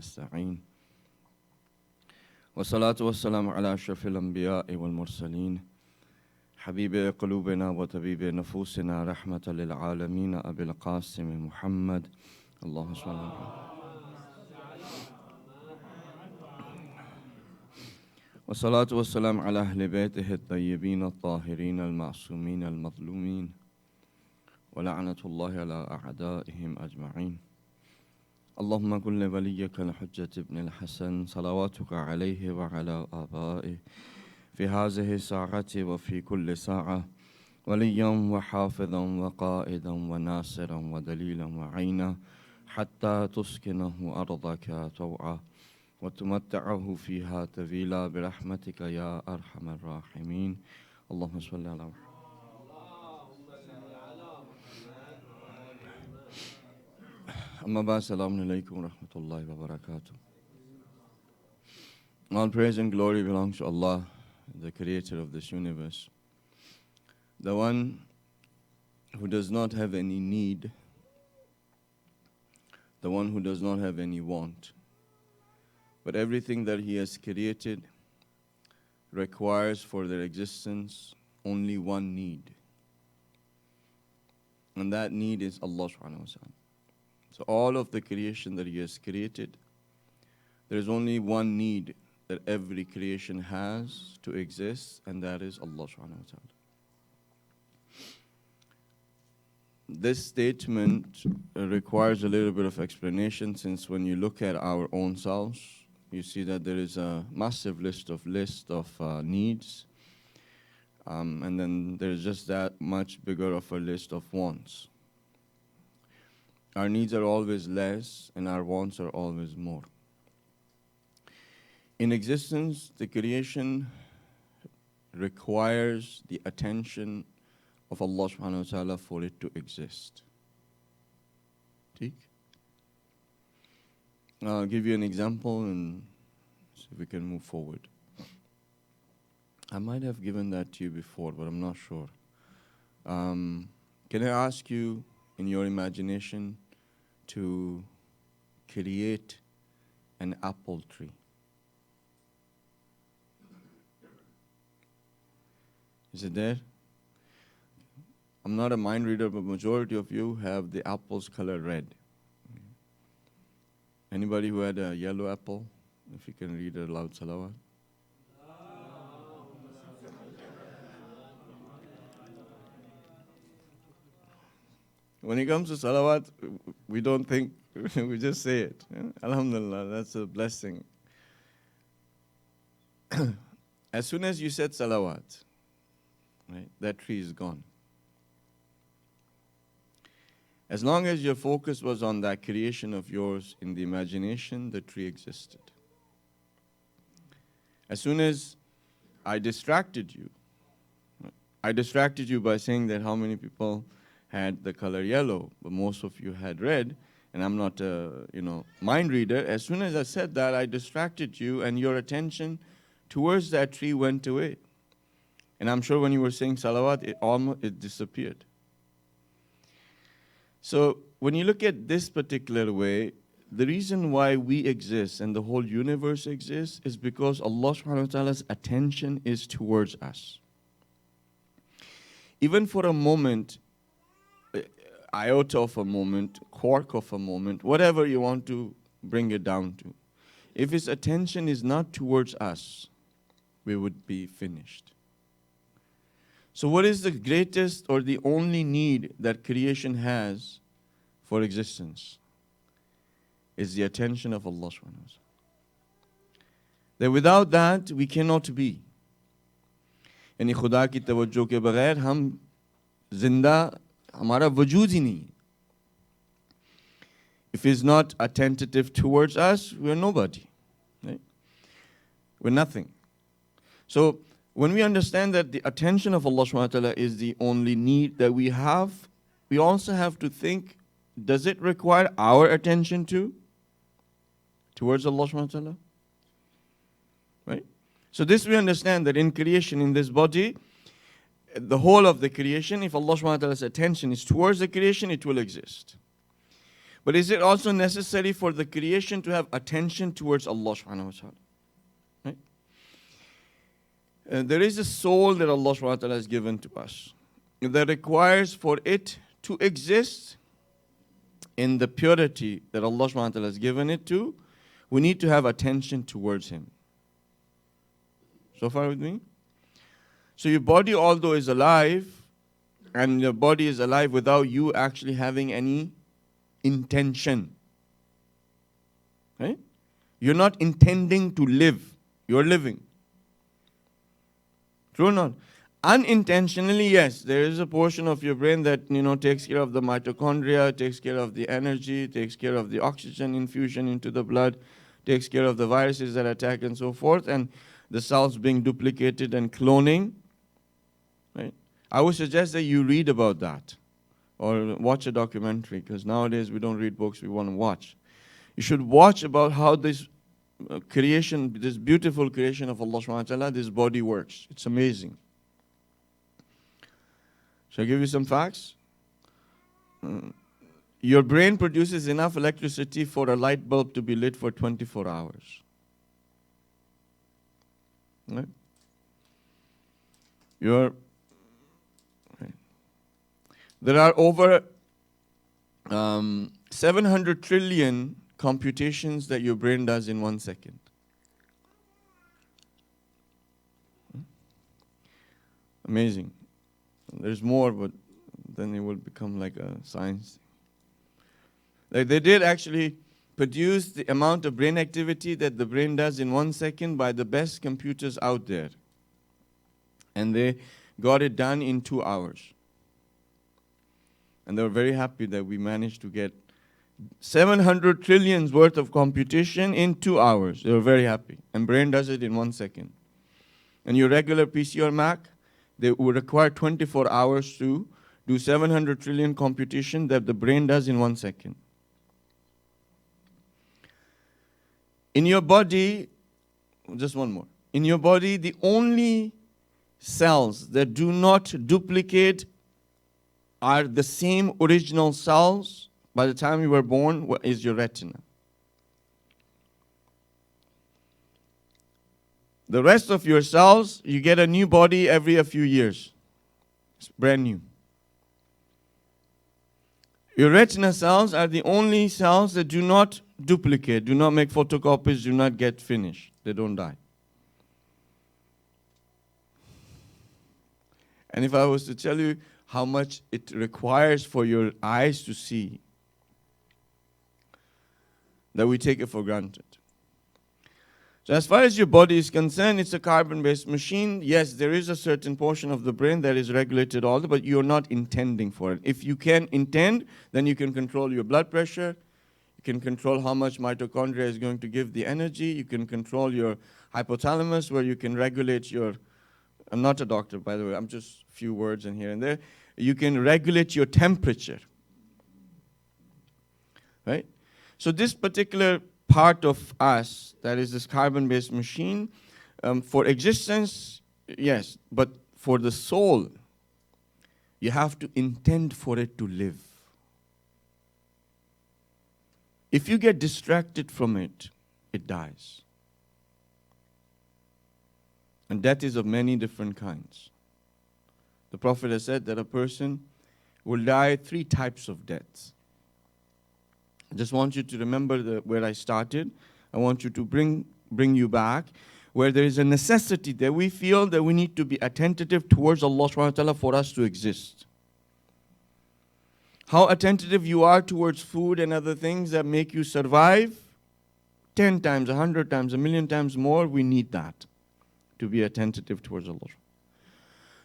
نستعين والصلاة والسلام على أشرف الأنبياء والمرسلين حبيب قلوبنا وطبيب نفوسنا رحمة للعالمين أبي القاسم محمد اللهم صل على محمد والصلاة والسلام على أهل بيته الطيبين الطاهرين المعصومين المظلومين ولعنة الله على أعدائهم أجمعين اللهم كن لوليك الحجة ابن الحسن صلواتك عليه وعلى آبائه في هذه الساعة وفي كل ساعة وليا وحافظا وقائدا وناصرا ودليلا وعينا حتى تسكنه أرضك طوعا وتمتعه فيها طويلا برحمتك يا أرحم الراحمين اللهم صل على محمد. Amma ba, assalamu alaikum wa rahmatullahi wa barakatuh. All praise and glory belongs to Allah, the creator of this universe, the one who does not have any need, the one who does not have any want. But everything that He has created requires for their existence only one need. And that need is Allah subhanahu wa ta'ala. So all of the creation that He has created, there is only one need that every creation has to exist, and that is Allah subhanahu wa ta'ala. This statement requires a little bit of explanation, since when you look at our own selves, you see that there is a massive list of needs, and then there's just that much bigger of a list of wants. Our needs are always less, and our wants are always more. In existence, the creation requires the attention of Allah subhanahu wa ta'ala for it to exist. Take? I'll give you an example and see if we can move forward. I might have given that to you before, but I'm not sure. Can I ask you, in your imagination, to create an apple tree? Is it there? I'm not a mind reader, but majority of you have the apples colored red. Anybody who had a yellow apple? If you can read it aloud, salawat. When it comes to salawat, we don't think, we just say it. Alhamdulillah, that's a blessing. As soon as you said salawat, right, that tree is gone. As long as your focus was on that creation of yours in the imagination, the tree existed. As soon as I distracted you by saying that how many people had the color yellow, but most of you had red, and I'm not a mind reader. As soon as I said that, I distracted you, and your attention towards that tree went away. And I'm sure when you were saying salawat, it disappeared. So when you look at this particular way, the reason why we exist and the whole universe exists is because Allah subhanahu wa ta'ala's attention is towards us. Even for a moment, iota of a moment, quark of a moment, whatever you want to bring it down to, if His attention is not towards us, we would be finished. So what is the greatest or the only need that creation has for existence? Is the attention of Allah subhanahu wa ta'ala. That without that, we cannot be. यानी खुदा की तवज्जो के बगैर हम जिंदा, हमारा वजूद ही नहीं. If He's not attentive towards us, we're nobody. Right? We're nothing. So when we understand that the attention of Allah subhanahu wa ta'ala is the only need that we have, we also have to think, does it require our attention too? Towards Allah subhanahu wa ta'ala? Right? So this we understand that in creation, in this body, the whole of the creation, if Allah subhanahu wa ta'ala's attention is towards the creation, it will exist. But is it also necessary for the creation to have attention towards Allah subhanahu wa ta'ala? Right? There is a soul that Allah subhanahu wa ta'ala has given to us that requires for it to exist in the purity that Allah subhanahu wa ta'ala has given it to. We need to have attention towards Him. So far with me? So your body, although is alive, and your body is alive without you actually having any intention. Right? You're not intending to live. You're living. True or not? Unintentionally, yes, there is a portion of your brain that takes care of the mitochondria, takes care of the energy, takes care of the oxygen infusion into the blood, takes care of the viruses that attack and so forth, and the cells being duplicated and cloning. Right? I would suggest that you read about that or watch a documentary, because nowadays we don't read books, we want to watch. You should watch about how this creation, this beautiful creation of Allah subhanahu wa ta'ala, this body works. It's amazing. Shall I give you some facts? Your brain produces enough electricity for a light bulb to be lit for 24 hours. Right? There are over 700 trillion computations that your brain does in 1 second. Amazing. There's more, but then it will become like a science. Like they did actually produce the amount of brain activity that the brain does in 1 second by the best computers out there. And they got it done in 2 hours. And they were very happy that we managed to get 700 trillions worth of computation in 2 hours. They were very happy. And brain does it in 1 second. And your regular PC or Mac, they would require 24 hours to do 700 trillion computation that the brain does in 1 second. In your body, just one more. In your body, the only cells that do not duplicate are the same original cells by the time you were born is your retina. The rest of your cells, you get a new body every a few years. It's brand new. Your retina cells are the only cells that do not duplicate, do not make photocopies, do not get finished. They don't die. And if I was to tell you how much it requires for your eyes to see, that we take it for granted. So as far as your body is concerned, it's a carbon-based machine. Yes, there is a certain portion of the brain that is regulated all, but you're not intending for it. If you can intend, then you can control your blood pressure. You can control how much mitochondria is going to give the energy. You can control your hypothalamus, where you can regulate your... I'm not a doctor, by the way. I'm just a few words in here and there. You can regulate your temperature. Right? So this particular part of us, that is this carbon-based machine, for existence, yes, but for the soul, you have to intend for it to live. If you get distracted from it, it dies. And death is of many different kinds. The Prophet has said that a person will die 3 types of deaths. I just want you to remember where I started. I want you to bring you back, where there is a necessity that we feel that we need to be attentive towards Allah subhanahu wa ta'ala for us to exist. How attentive you are towards food and other things that make you survive, 10 times, 100 times, 1,000,000 times more, we need that to be attentive towards Allah.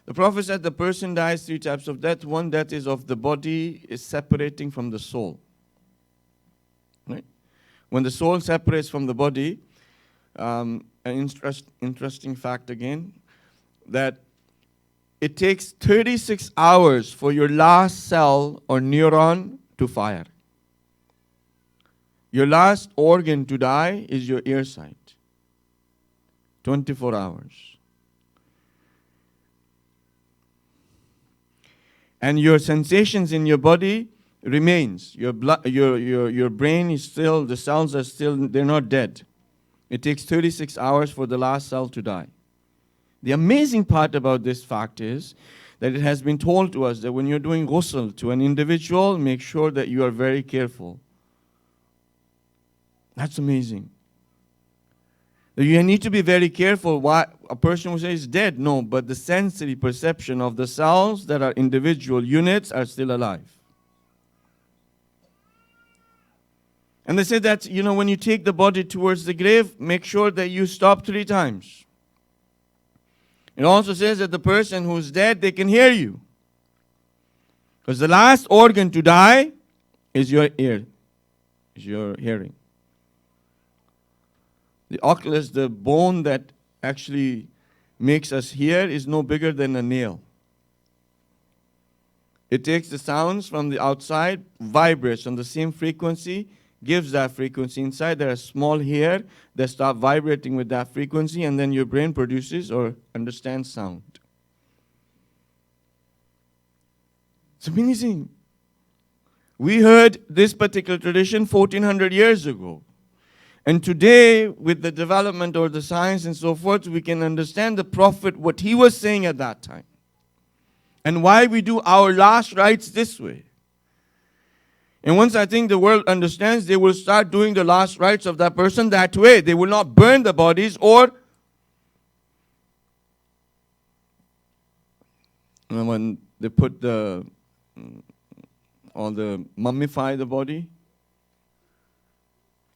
The Prophet said the person dies 3 types of death. One death is of the body is separating from the soul. Right? When the soul separates from the body, an interesting fact again, that it takes 36 hours for your last cell or neuron to fire. Your last organ to die is your ear sight. 24 hours. And your sensations in your body remains. Your brain is still, the cells are still, they're not dead. It takes 36 hours for the last cell to die. The amazing part about this fact is that it has been told to us that when you're doing ghusl to an individual, make sure that you are very careful. That's amazing. You need to be very careful. Why a person will say is dead. No, but the sensory perception of the cells that are individual units are still alive. And they say that, when you take the body towards the grave, make sure that you stop 3 times. It also says that the person who's dead, they can hear you. Because the last organ to die is your ear, is your hearing. The oculus, the bone that actually makes us hear, is no bigger than a nail. It takes the sounds from the outside, vibrates on the same frequency, gives that frequency inside. There are small hair that start vibrating with that frequency, and then your brain produces or understands sound. It's amazing. We heard this particular tradition 1400 years ago. And today, with the development or the science and so forth, we can understand the Prophet, what he was saying at that time. And why we do our last rites this way. And once I think the world understands, they will start doing the last rites of that person that way. They will not burn the bodies or when they put mummify the body.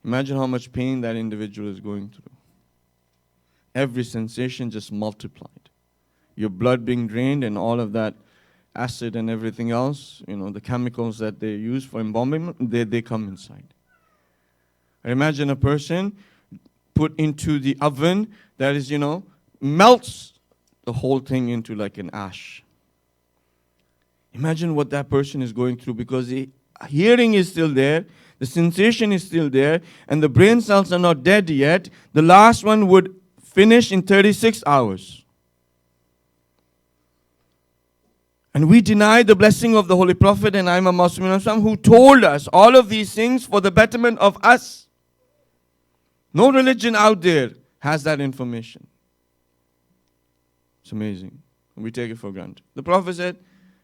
Imagine how much pain that individual is going through. Every sensation just multiplied. Your blood being drained and all of that acid and everything else, the chemicals that they use for embalming, they come inside. Imagine a person put into the oven that is, melts the whole thing into like an ash. Imagine what that person is going through, because the hearing is still there, the sensation is still there, and the brain cells are not dead yet. The last one would finish in 36 hours. And we deny the blessing of the Holy Prophet and Imam, who told us all of these things for the betterment of us. No religion out there has that information. It's amazing. We take it for granted. The Prophet said,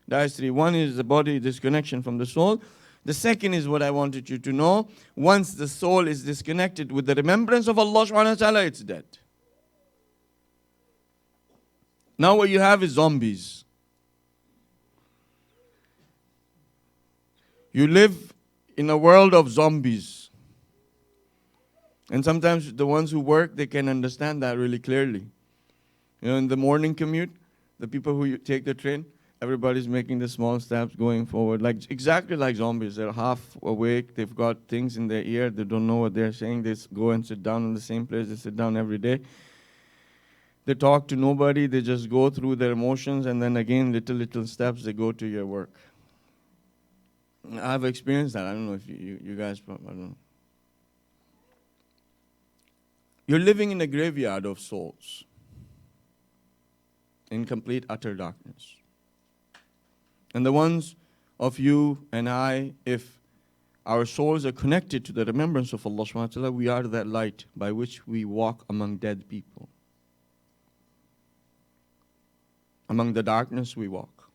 dies 3. One is the body disconnection from the soul. The second is what I wanted you to know. Once the soul is disconnected with the remembrance of Allah subhanahu wa ta'ala, it's dead. Now what you have is zombies. You live in a world of zombies. And sometimes the ones who work, they can understand that really clearly. In the morning commute, the people who take the train, everybody's making the small steps going forward, exactly like zombies. They're half awake. They've got things in their ear. They don't know what they're saying. They go and sit down in the same place. They sit down every day. They talk to nobody. They just go through their emotions, and then again, little steps, they go to your work. I've experienced that. I don't know if you guys, I don't know. You're living in a graveyard of souls in complete, utter darkness. And the ones of you and I, if our souls are connected to the remembrance of Allah subhanahu wa ta'ala, we are that light by which we walk among dead people. Among the darkness we walk.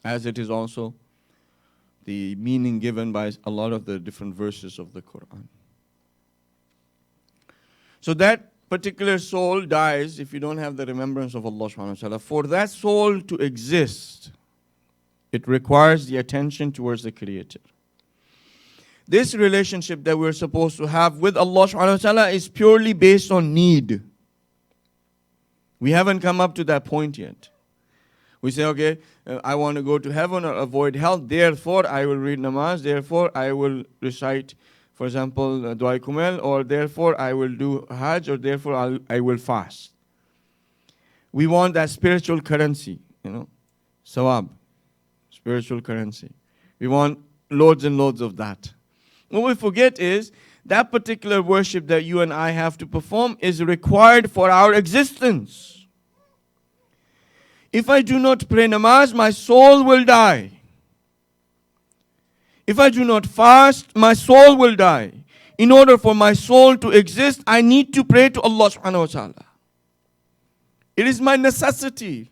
As it is also the meaning given by a lot of the different verses of the Quran. So that particular soul dies if you don't have the remembrance of Allah subhanahu wa ta'ala. For that soul to exist, it requires the attention towards the Creator. This relationship that we're supposed to have with Allah subhanahu wa ta'ala is purely based on need. We haven't come up to that point yet. We say, okay, I want to go to heaven or avoid hell, therefore I will read namaz, therefore I will recite, for example, Dua Kumel, or therefore I will do Hajj, or therefore I will fast. We want that spiritual currency, sawab, spiritual currency. We want loads and loads of that. What we forget is that particular worship that you and I have to perform is required for our existence. If I do not pray namaz, my soul will die. If I do not fast, my soul will die. In order for my soul to exist, I need to pray to Allah subhanahu wa ta'ala. It is my necessity.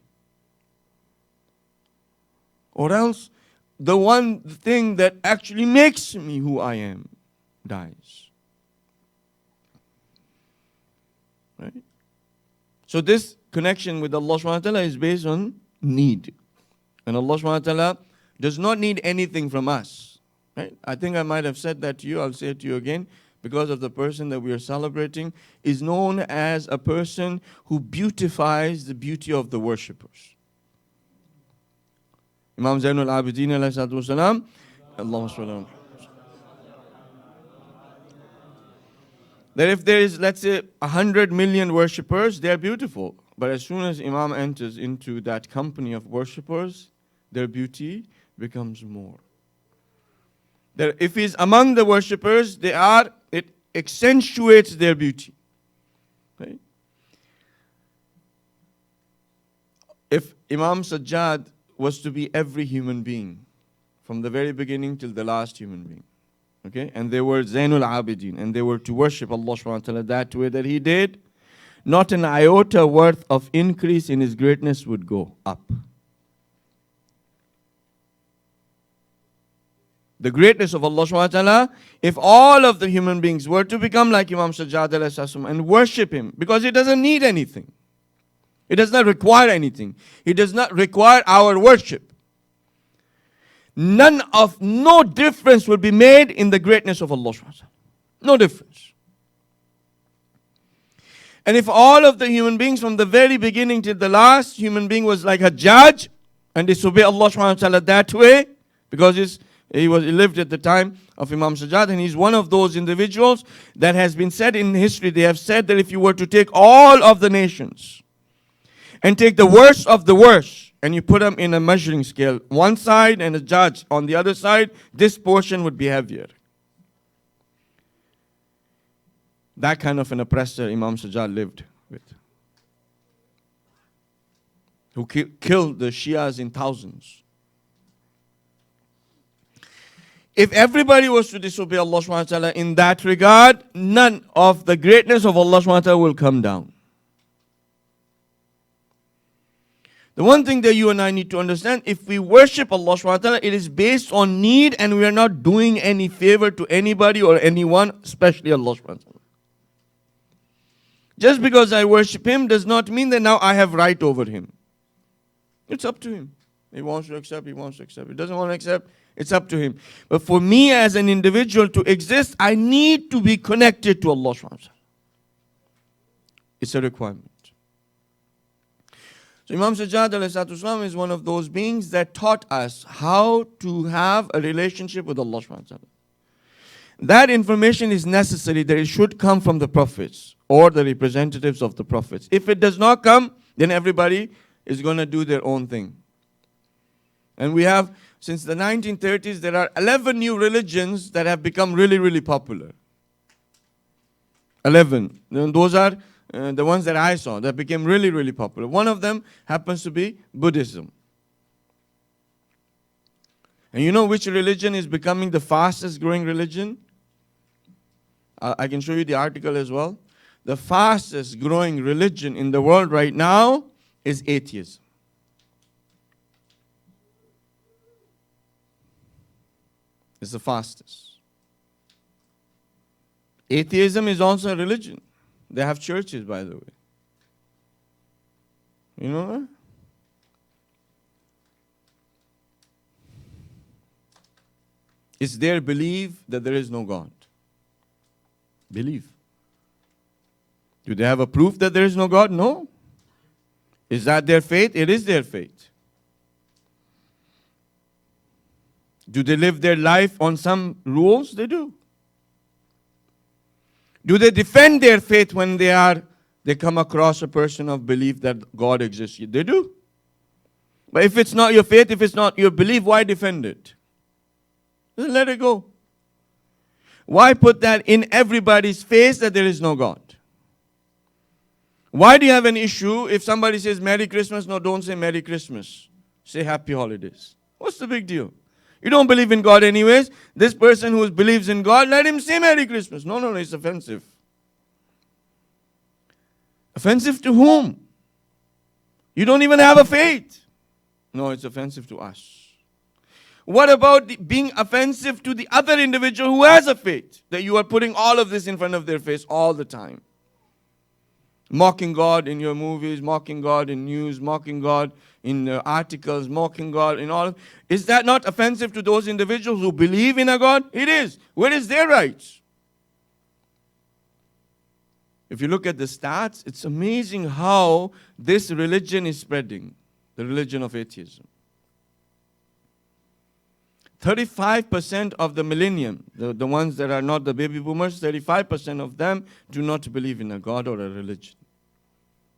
Or else, the one thing that actually makes me who I am dies. Right? So this connection with Allah subhanahu wa ta'ala is based on need. And Allah subhanahu wa ta'ala does not need anything from us. Right? I think I might have said that to you. I'll say it to you again. Because of the person that we are celebrating is known as a person who beautifies the beauty of the worshippers. Imam Zainul Abidin alayhi salatu wasalam. Allahumma salli ala Muhammad. That if there is, let's say, 100 million worshippers, they are beautiful. But as soon as Imam enters into that company of worshippers, their beauty becomes more. That if he's among the worshippers, it accentuates their beauty. Right? If Imam Sajjad was to be every human being, from the very beginning till the last human being, okay, and they were Zainul Abidin, and they were to worship Allah subhanahu wa ta'ala that way that he did, not an iota worth of increase in his greatness would go up. The greatness of Allah subhanahu wa ta'ala, if all of the human beings were to become like Imam Sajjad alayhi salam and worship him, because he doesn't need anything. He does not require anything. He does not require our worship. No difference will be made in the greatness of Allah subhanahu wa ta'ala. No difference. And if all of the human beings from the very beginning till the last human being was like a judge and disobey Allah subhanahu wa ta'ala that way, because he lived at the time of Imam Sajjad, and he's one of those individuals that has been said in history. They have said that if you were to take all of the nations and take the worst of the worst and you put them in a measuring scale, one side and a judge on the other side, this portion would be heavier. That kind of an oppressor Imam Sajjad lived with, who killed the Shias in thousands. If everybody was to disobey Allah subhanahu wa ta'ala in that regard, none of the greatness of Allah subhanahu wa ta'ala will come down. The one thing that you and I need to understand, if we worship Allah subhanahu wa ta'ala, it is based on need, and we are not doing any favor to anybody or anyone, especially Allah subhanahu wa ta'ala. Just because I worship him does not mean that now I have right over him. It's up to him. He wants to accept, he wants to accept. He doesn't want to accept, it's up to him. But for me as an individual to exist, I need to be connected to Allah subhanahu wa ta'ala. It's a requirement. So Imam Sajjad alayhi is one of those beings that taught us how to have a relationship with Allah subhanahu wa ta'ala. That information is necessary, that it should come from the prophets or the representatives of the prophets. If it does not come, then everybody is going to do their own thing. And we have, since the 1930s, there are 11 new religions that have become really, really popular. 11. And those are the ones that I saw that became really, really popular. One of them happens to be Buddhism. And you know which religion is becoming the fastest growing religion? I can show you the article as well. The fastest growing religion in the world right now is atheism. It's the fastest. Atheism is also a religion. They have churches, by the way. You know that? It's their belief that there is no God. Belief. Do they have a proof that there is no God? No. Is that their faith? It is their faith. Do they live their life on some rules? They do. Do they defend their faith when they come across a person of belief that God exists? They do. But if it's not your faith, if it's not your belief, why defend it? Just let it go. Why put that in everybody's face that there is no God? Why do you have an issue if somebody says Merry Christmas? No, don't say Merry Christmas. Say Happy Holidays. What's the big deal? You don't believe in God anyways. This person who believes in God, let him say Merry Christmas. No, no, no, it's offensive. Offensive to whom? You don't even have a faith. No, it's offensive to us. What about being offensive to the other individual who has a faith? That you are putting all of this in front of their face all the time. Mocking God in your movies, mocking God in news, mocking God in articles, mocking God in all. Is that not offensive to those individuals who believe in a God? It is. Where is their rights? If you look at the stats, it's amazing how this religion is spreading. The religion of atheism. 35% of the millennium, the ones that are not the baby boomers, 35% of them do not believe in a God or a religion.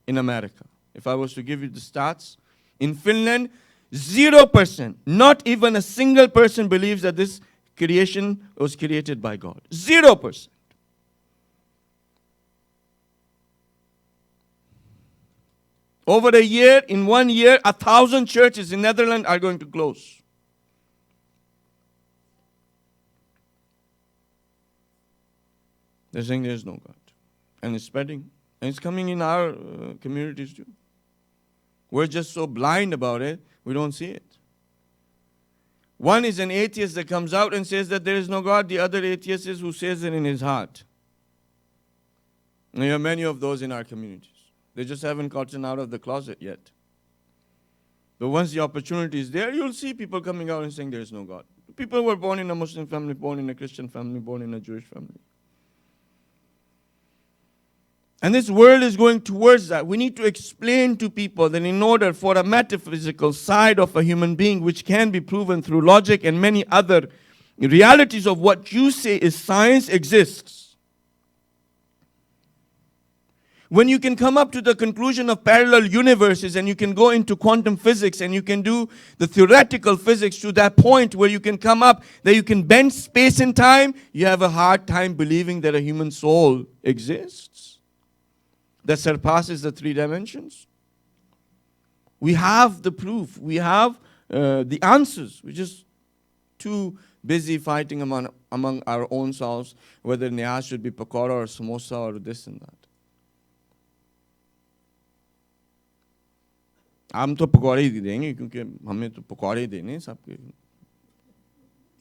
In America. If I was to give you the stats, in Finland, 0%, not even a single person believes that this creation was created by God. 0%. Over a year, in 1 year, 1,000 churches in Netherlands are going to close. They're saying there's no God. And it's spreading. And it's coming in our communities too. We're just so blind about it, we don't see it. One is an atheist that comes out and says that there is no God. The other atheist is who says it in his heart. And there are many of those in our communities. They just haven't gotten out of the closet yet. But once the opportunity is there, you'll see people coming out and saying there is no God. People were born in a Muslim family, born in a Christian family, born in a Jewish family. And this world is going towards that. We need to explain to people that in order for a metaphysical side of a human being, which can be proven through logic and many other realities of what you say is science, exists. When you can come up to the conclusion of parallel universes and you can go into quantum physics and you can do the theoretical physics to that point where you can come up that you can bend space and time, you have a hard time believing that a human soul exists that surpasses the 3 dimensions. We have the proof. We have the answers. We're just too busy fighting among our own selves whether niyaz should be pakora or samosa or this and that. हम तो पकौड़े ही देंगे क्योंकि हमें तो पकौड़े ही देने सबके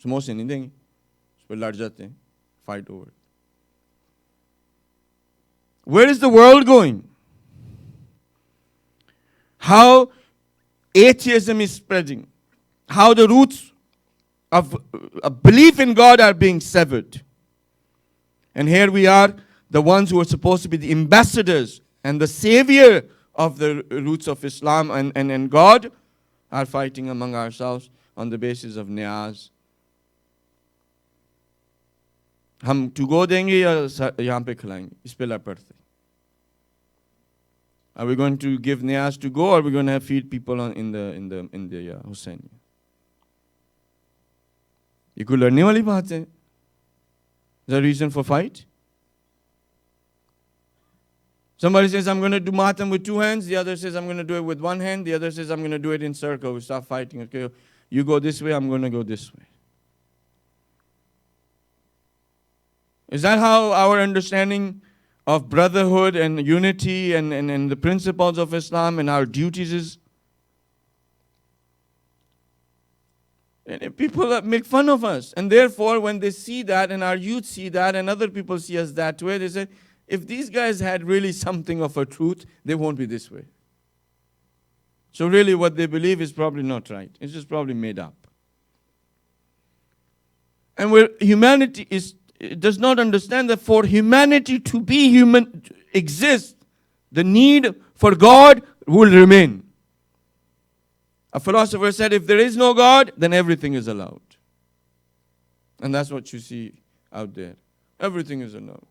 समोसे नहीं देंगे उस पर लड़ जाते हैं fight over it. Where is the world going? How atheism is spreading. How the roots of a belief in God are being severed. And here we are, the ones who are supposed to be the ambassadors and the savior of the roots of Islam and God, are fighting among ourselves on the basis of niyaz. हम to go देंगे या यहाँ पे खिलाएंगे इस पे लड़ पड़ते. Are we going to give niyaz to go, or are we going to feed people in the Hussein? ये कोई लड़ने वाली बात है? Is there a reason for fight? Somebody says, I'm going to do matam with 2 hands. The other says, I'm going to do it with 1 hand. The other says, I'm going to do it in circle. We start fighting. Okay, you go this way, I'm going to go this way. Is that how our understanding of brotherhood and unity and the principles of Islam and our duties is? And people make fun of us. And therefore, when they see that and our youth see that and other people see us that way, they say, if these guys had really something of a truth, they won't be this way. So really what they believe is probably not right. It's just probably made up. And where humanity does not understand that for humanity to be human, exist, the need for God will remain. A philosopher said, if there is no God, then everything is allowed. And that's what you see out there. Everything is allowed.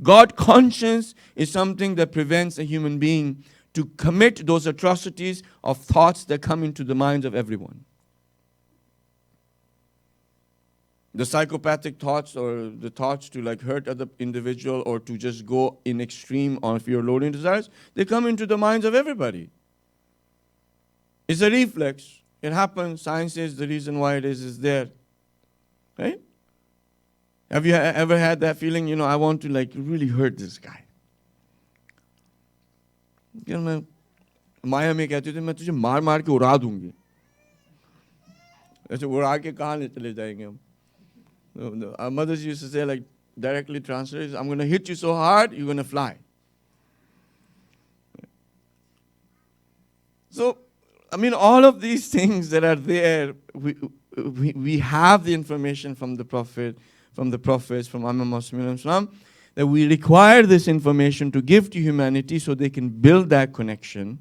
God conscience is something that prevents a human being to commit those atrocities of thoughts that come into the minds of everyone. The psychopathic thoughts or the thoughts to like hurt other individual or to just go in extreme on fear, loathing desires, they come into the minds of everybody. It's a reflex. It happens. Science says the reason why it is there. Right? Have you ever had that feeling, I want to really hurt this guy? माया में कहते थे मैं तुझे मार मार के उड़ा दूंगी. ऐसे उड़ा के कहाँ ले चले जाएंगे हम? Our mothers used to say directly translated, I'm going to hit you so hard, you're going to fly. So, all of these things that are there, we have the information from the Prophet, from the prophets, from Imam, that we require this information to give to humanity so they can build that connection,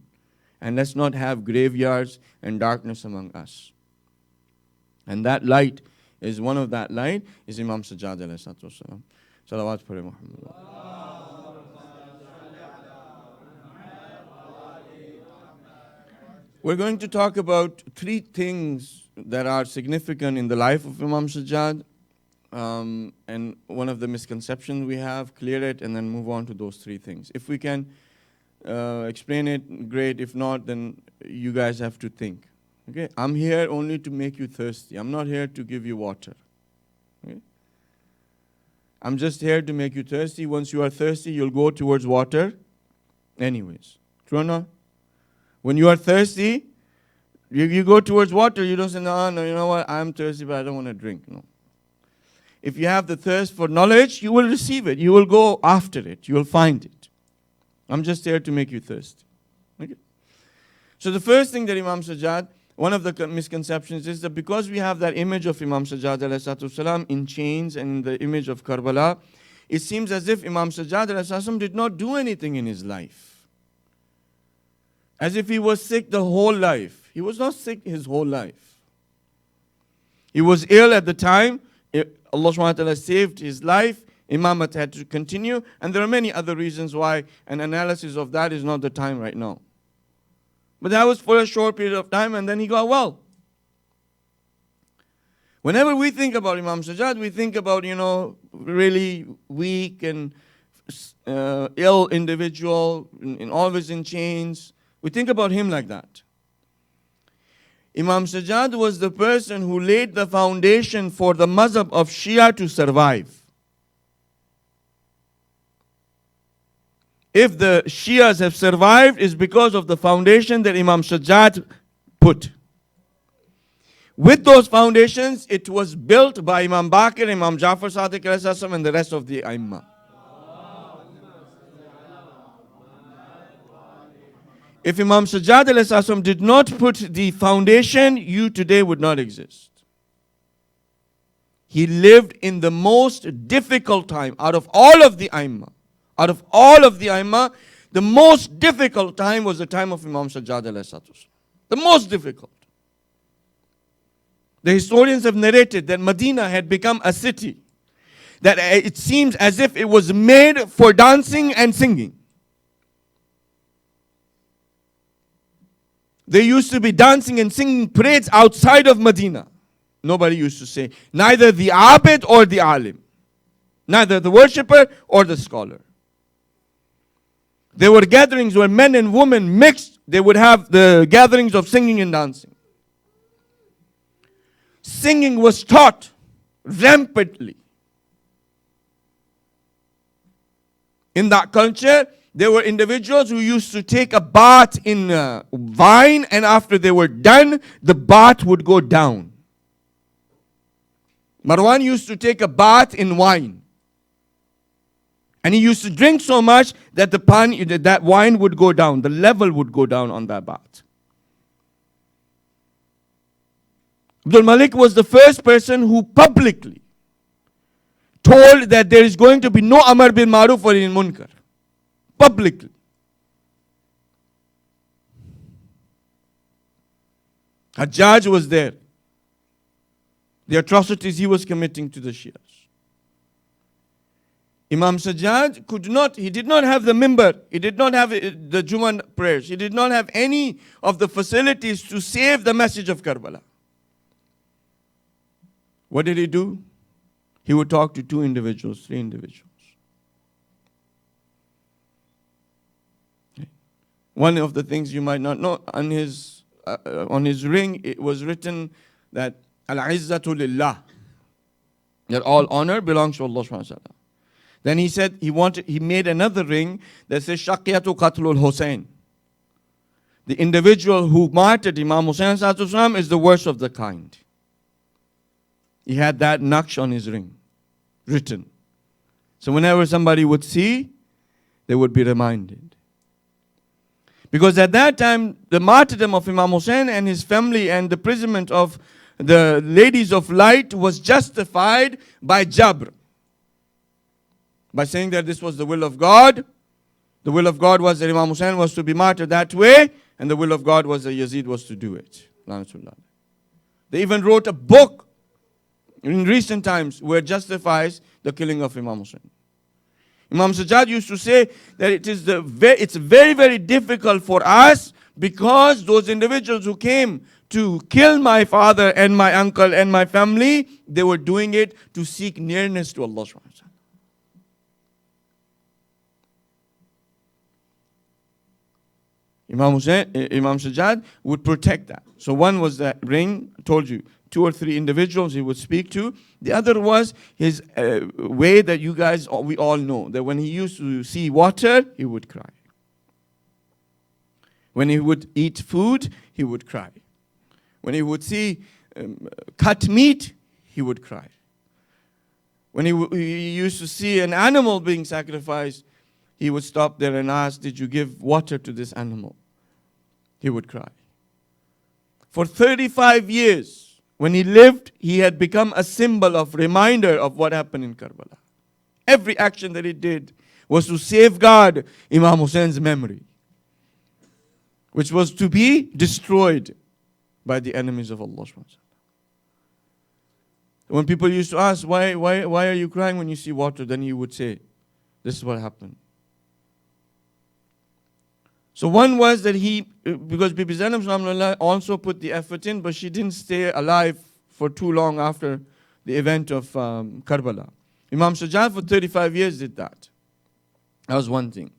and let's not have graveyards and darkness among us. And that light is one of that light is Imam Sajjad alayhi salatu wasalam. Salawat pare Muhammad. We're going to talk about 3 things that are significant in the life of Imam Sajjad. And one of the misconceptions we have, clear it, and then move on to those 3 things. If we can explain it, great. If not, then you guys have to think. Okay? I'm here only to make you thirsty. I'm not here to give you water. Okay? I'm just here to make you thirsty. Once you are thirsty, you'll go towards water anyways. True or not? When you are thirsty, you go towards water. You don't say, no, you know what, I'm thirsty, but I don't want to drink. No. If you have the thirst for knowledge, you will receive it. You will go after it. You will find it. I'm just here to make you thirsty. Okay? So the first thing that Imam Sajjad, one of the misconceptions is that because we have that image of Imam Sajjad ﷺ in chains and in the image of Karbala, it seems as if Imam Sajjad ﷺ did not do anything in his life. As if he was sick the whole life. He was not sick his whole life. He was ill at the time. Allah subhanahu wa ta'ala saved his life. Imamat had to continue. And there are many other reasons why an analysis of that is not the time right now. But that was for a short period of time, and then he got well. Whenever we think about Imam Sajjad, we think about, really weak and ill individual, and always in chains. We think about him like that. Imam Sajjad was the person who laid the foundation for the mazhab of Shia to survive. If the Shias have survived, it's because of the foundation that Imam Sajjad put. With those foundations, it was built by Imam Baqir, Imam Jafar Sadiq and the rest of the Aimma. If Imam Sajjad did not put the foundation, you today would not exist. He lived in the most difficult time out of all of the Aimma. Out of all of the Aimma, the most difficult time was the time of Imam Sajjad ﷺ. The most difficult. The historians have narrated that Medina had become a city that it seems as if it was made for dancing and singing. There used to be dancing and singing parades outside of Medina. Nobody used to say, neither the abid or the alim. Neither the worshipper or the scholar. There were gatherings where men and women mixed. They would have the gatherings of singing and dancing. Singing was taught rampantly. In that culture, there were individuals who used to take a bath in wine, and after they were done, the bath would go down. Marwan used to take a bath in wine. And he used to drink so much that that wine would go down. The level would go down on that bath. Abdul Malik was the first person who publicly told that there is going to be no Amar bin Maruf or in Munkar. Publicly. Hajjaj was there. The atrocities he was committing to the Shias. Imam Sajjad he did not have the mimbar. He did not have the Jummah prayers. He did not have any of the facilities to save the message of Karbala. What did he do? He would talk to 2 individuals, 3 individuals. One of the things you might not know, on his on his ring, it was written that Al-Izzatu Lillah, that all honor belongs to Allah subhanahu wa ta'ala. Then he said he made another ring that says Shaqiyatu Qatlul Hussein. The individual who martyred Imam Hussein is the worst of the kind. He had that naqsh on his ring, written. So whenever somebody would see, they would be reminded. Because at that time, the martyrdom of Imam Hussein and his family and the imprisonment of the ladies of light was justified by Jabr. By saying that this was the will of God. The will of God was that Imam Hussein was to be martyred that way, and the will of God was that Yazid was to do it. They even wrote a book in recent times where it justifies the killing of Imam Hussein. Imam Sajjad used to say that it's very, very difficult for us because those individuals who came to kill my father and my uncle and my family, they were doing it to seek nearness to Allah subhanahu wa ta'ala. Imam Sajjad would protect that. So one was that ring, I told you, 2 or 3 individuals he would speak to. The other was his way that we all know, that when he used to see water, he would cry. When he would eat food, he would cry. When he would see cut meat, he would cry. When he used to see an animal being sacrificed, he would stop there and ask, did you give water to this animal? He would cry. For 35 years, when he lived, he had become a symbol of reminder of what happened in Karbala. Every action that he did was to safeguard Imam Hussein's memory, which was to be destroyed by the enemies of Allah. When people used to ask, why are you crying when you see water? Then he would say, this is what happened. So one was that because Bibi Zainab also put the effort in, but she didn't stay alive for too long after the event of Karbala. Imam Sajjad for 35 years did that. That was one thing.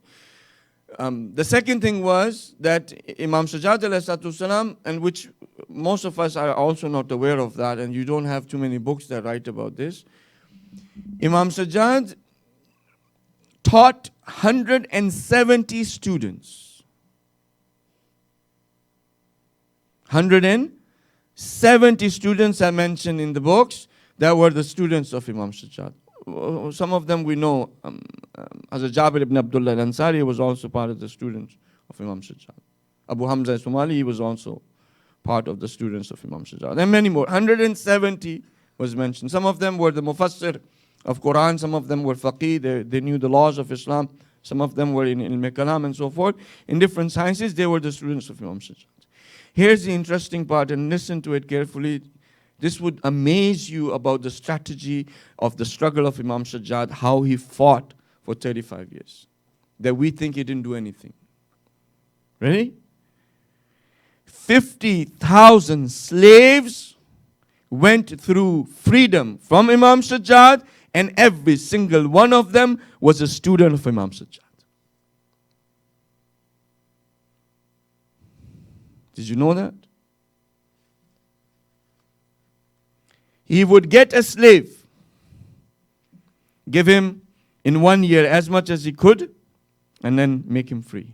The second thing was that Imam Sajjad, and which most of us are also not aware of that, and you don't have too many books that write about this. Imam Sajjad taught 170 students. 170 students are mentioned in the books that were the students of Imam Sajjad. Some of them we know. Hazrat Jabir ibn Abdullah al-Ansari was also part of the students of Imam Sajjad. Abu Hamza Somali, he was also part of the students of Imam Sajjad. And many more. 170 was mentioned. Some of them were the mufassir of Quran. Some of them were faqih. They knew the laws of Islam. Some of them were in ilm kalam and so forth. In different sciences, they were the students of Imam Sajjad. Here's the interesting part, and listen to it carefully. This would amaze you about the strategy of the struggle of Imam Sajjad, how he fought for 35 years. That we think he didn't do anything. Ready? 50,000 slaves went through freedom from Imam Sajjad, and every single one of them was a student of Imam Sajjad. Did you know that? He would get a slave, give him in 1 year as much as he could, and then make him free.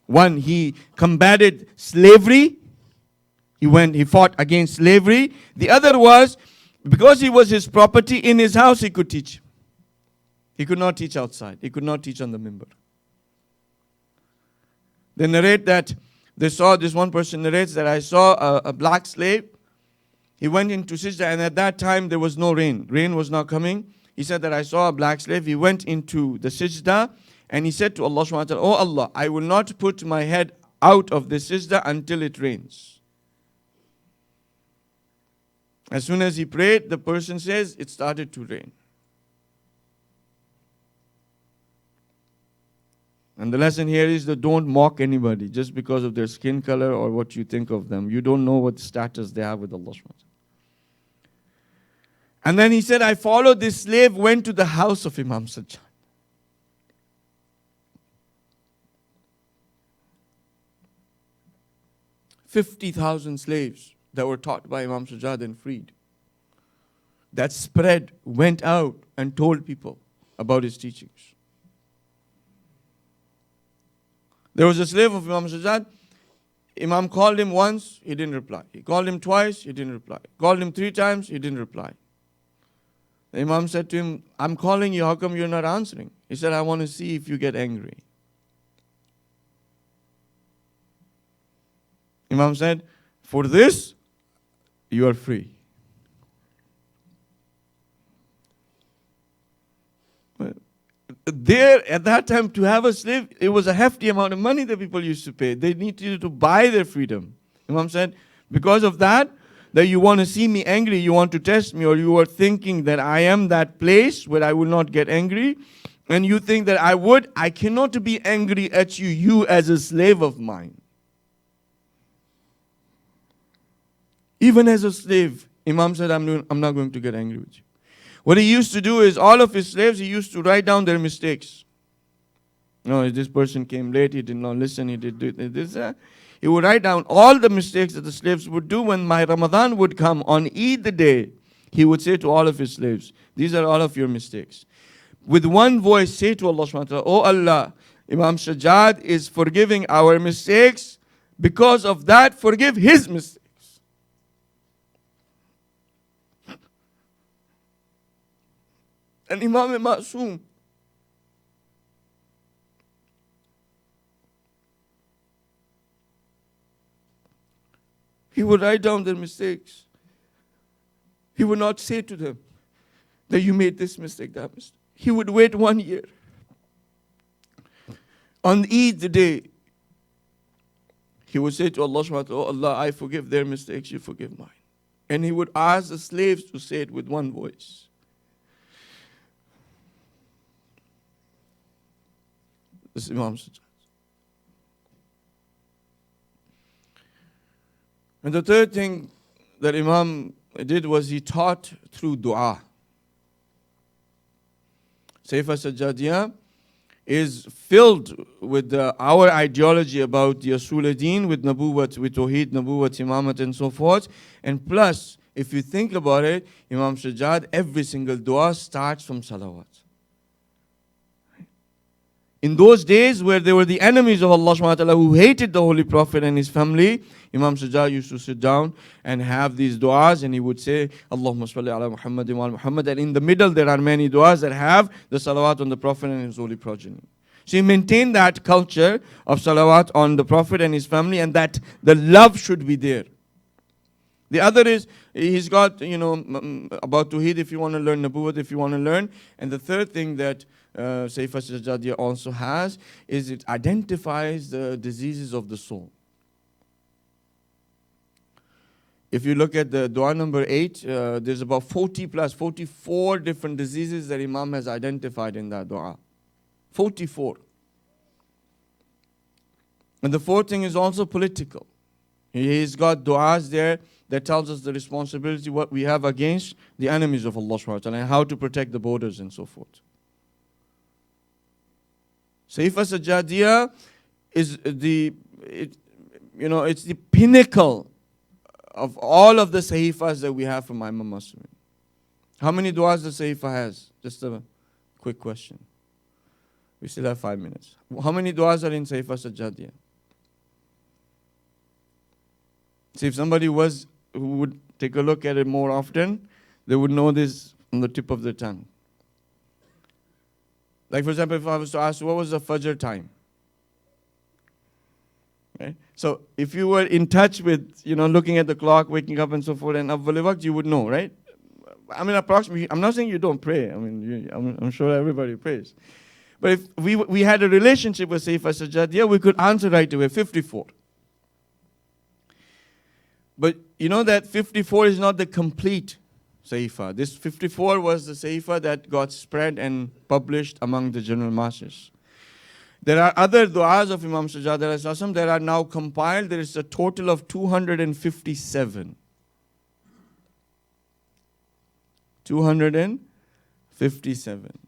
One, he combated slavery. He fought against slavery. The other was, because he was his property in his house, he could teach. He could not teach outside. He could not teach on the mimbar. They narrate that this one person narrates that I saw a black slave. He went into Sijda, and at that time there was no rain. Rain was not coming. He said that I saw a black slave. He went into the Sijda, and he said to Allah subhanahu wa ta'ala, oh Allah, I will not put my head out of the Sijda until it rains. As soon as he prayed, the person says, it started to rain. And the lesson here is that don't mock anybody just because of their skin color or what you think of them. You don't know what status they have with Allah. And then he said, I followed this slave, went to the house of Imam Sajjad. 50,000 slaves that were taught by Imam Sajjad and freed. That spread, went out and told people about his teachings. There was a slave of Imam Sajjad. Imam called him once, he didn't reply. He called him twice, he didn't reply. Called him 3 times, he didn't reply. The Imam said to him, I'm calling you, how come you're not answering? He said, I want to see if you get angry. Imam said, for this, you are free. There, at that time, to have a slave, it was a hefty amount of money that people used to pay. They needed to buy their freedom. Imam said, because of that you want to see me angry, you want to test me, or you are thinking that I am that place where I will not get angry, and you think that I cannot be angry at you as a slave of mine. Even as a slave, Imam said, I'm not going to get angry with you. What he used to do is, all of his slaves, he used to write down their mistakes. No, this person came late, he did not listen, he did this. He would write down all the mistakes that the slaves would do. When my Ramadan would come on Eid the day, he would say to all of his slaves, these are all of your mistakes. With one voice, say to Allah subhanahu wa ta'ala, oh Allah, Imam Sajjad is forgiving our mistakes. Because of that, forgive his mistakes. And Imam Ma'soom, he would write down their mistakes. He would not say to them that you made this mistake, that mistake. He would wait 1 year. On Eid the day, he would say to Allah subhanahu wa ta'ala, oh Allah, I forgive their mistakes, you forgive mine. And he would ask the slaves to say it with one voice. This is Imam Sajjad. And the third thing that Imam did was he taught through dua. Sayfa Sajjadiyah is filled with our ideology about the Asul Deen, with Nabuwat, with Tawheed, Nabuwat, Imamat and so forth. And plus, if you think about it, Imam Sajjad, every single dua starts from salawat. In those days where there were the enemies of Allah subhanahu wa ta'ala who hated the Holy Prophet and his family, Imam Sajjad used to sit down and have these du'as, and he would say, Allahumma salli ala Muhammad wa ala Muhammad. And in the middle there are many du'as that have the salawat on the Prophet and his holy progeny. So he maintained that culture of salawat on the Prophet and his family, and that the love should be there. The other is, he's got, about Tawheed if you want to learn, Nabuwat if you want to learn. And the third thing that Sayfa Sajjadiyah also has is it identifies the diseases of the soul. If you look at the dua number 8, there's about 44 different diseases that Imam has identified in that dua. 44. And the fourth thing is also political. He's got du'as there that tells us the responsibility, what we have against the enemies of Allah subhanahu wa ta'ala, and how to protect the borders and so forth. Sayfa Sajjadiyah is it's the pinnacle of all of the Sahifas that we have from Imam Muslim. How many du'as the Sahifa has? Just a quick question. We still have 5 minutes. How many du'as are in Sayfa Sajjadiyah? See, if somebody who would take a look at it more often, they would know this on the tip of their tongue. Like, for example, if I was to ask, what was the Fajr time? Okay? So, if you were in touch with, looking at the clock, waking up and so forth, and Awwal Waqt, you would know, right? I mean, approximately, I'm not saying you don't pray. I mean, I'm sure everybody prays. But if we had a relationship with Sayfa Sajjadiyah, we could answer right away, 54. But you know that 54 is not the complete Sahifa. This 54 was the Sahifa that got spread and published among the general masses. There are other du'as of Imam Sajjad that are now compiled. There is a total of 257. 257.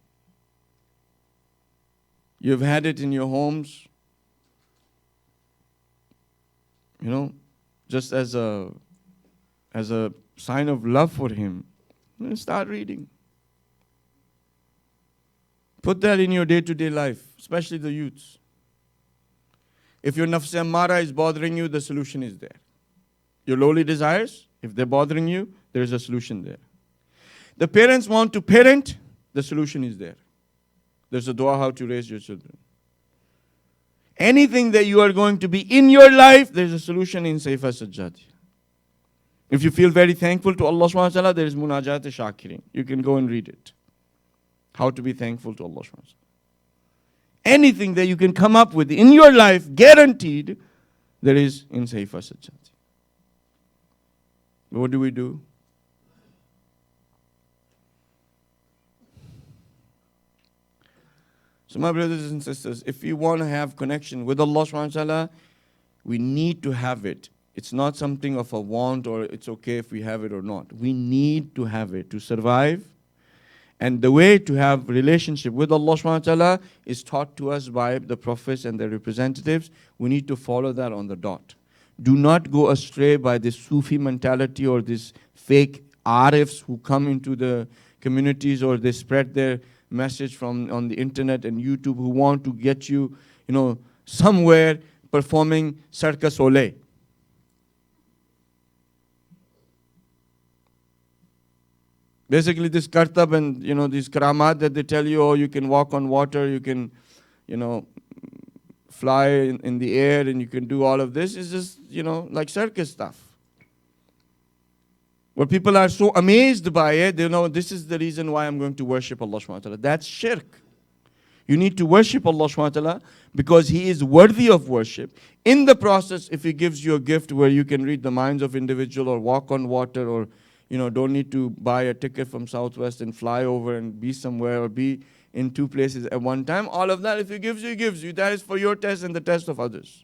You've had it in your homes. just as a sign of love for him, start reading. Put that in your day-to-day life, especially the youths. If your nafs ammara is bothering you, the solution is there. Your lowly desires, if they're bothering you, there's a solution there. The parents want to parent, the solution is there. There's a dua how to raise your children. Anything that you are going to be in your life, there's a solution in Sayfa Sajjad. If you feel very thankful to Allah subhanahu wa ta'ala, there is Munajat Shakirin. You can go and read it. How to be thankful to Allah subhanahu wa ta'ala. Anything that you can come up with in your life, guaranteed, there is in Sayfa Sajjad. What do we do? So my brothers and sisters, if we want to have connection with Allah subhanahu wa ta'ala, we need to have it. It's not something of a want or it's okay if we have it or not. We need to have it to survive. And the way to have relationship with Allah subhanahu wa ta'ala is taught to us by the prophets and their representatives. We need to follow that on the dot. Do not go astray by this Sufi mentality or this fake arifs who come into the communities or they spread their message from on the internet and YouTube who want to get you, somewhere performing Circus Olay. Basically this kartab and, these karamat that they tell you, oh, you can walk on water, you can, fly in the air and you can do all of this is just, like circus stuff. Where people are so amazed by it, they know this is the reason why I'm going to worship Allah subhanahu wa ta'ala. That's shirk. You need to worship Allah subhanahu wa ta'ala because He is worthy of worship. In the process, if He gives you a gift where you can read the minds of individual or walk on water or, don't need to buy a ticket from Southwest and fly over and be somewhere or be in two places at one time, all of that, if He gives you, He gives you. That is for your test and the test of others.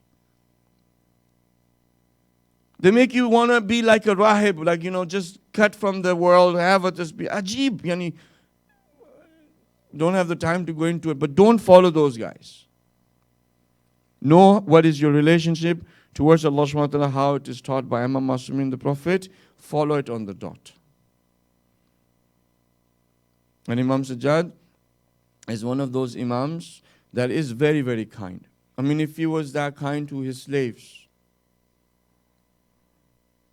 They make you want to be like a rahib, like, just cut from the world, just be ajib. Don't have the time to go into it, but don't follow those guys. Know what is your relationship towards Allah subhanahu wa ta'ala, how it is taught by Imam Masumin, the Prophet. Follow it on the dot. And Imam Sajjad is one of those Imams that is very, very kind. If he was that kind to his slaves,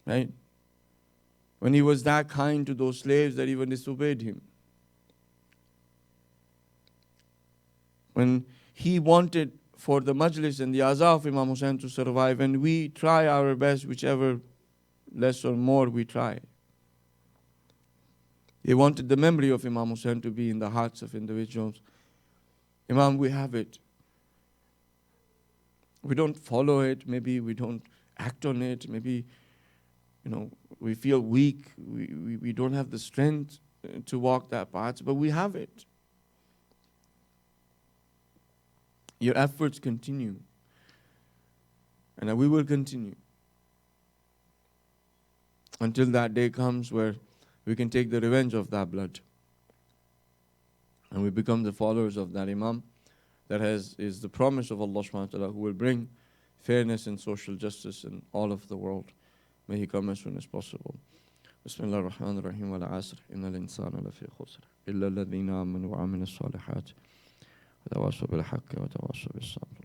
right? When he was that kind to those slaves that even disobeyed him. When he wanted for the majlis and the azah of Imam Hussain to survive, and we try our best, whichever less or more we try. He wanted the memory of Imam Hussain to be in the hearts of individuals. Imam, we have it. We don't follow it, maybe we don't act on it, maybe we feel weak, we don't have the strength to walk that path, but we have it. Your efforts continue. And we will continue. Until that day comes where we can take the revenge of that blood. And we become the followers of that Imam that is the promise of Allah subhanahu wa ta'ala who will bring fairness and social justice in all of the world. May He come as soon as possible. Bismillah ar-Rahman ar-Rahim wal asr. Innal insana lafi khusr. Illa alladhina amanu wa aminu as-salihat. Wa tawasaw bil haqqi wa tawasaw bis sabr.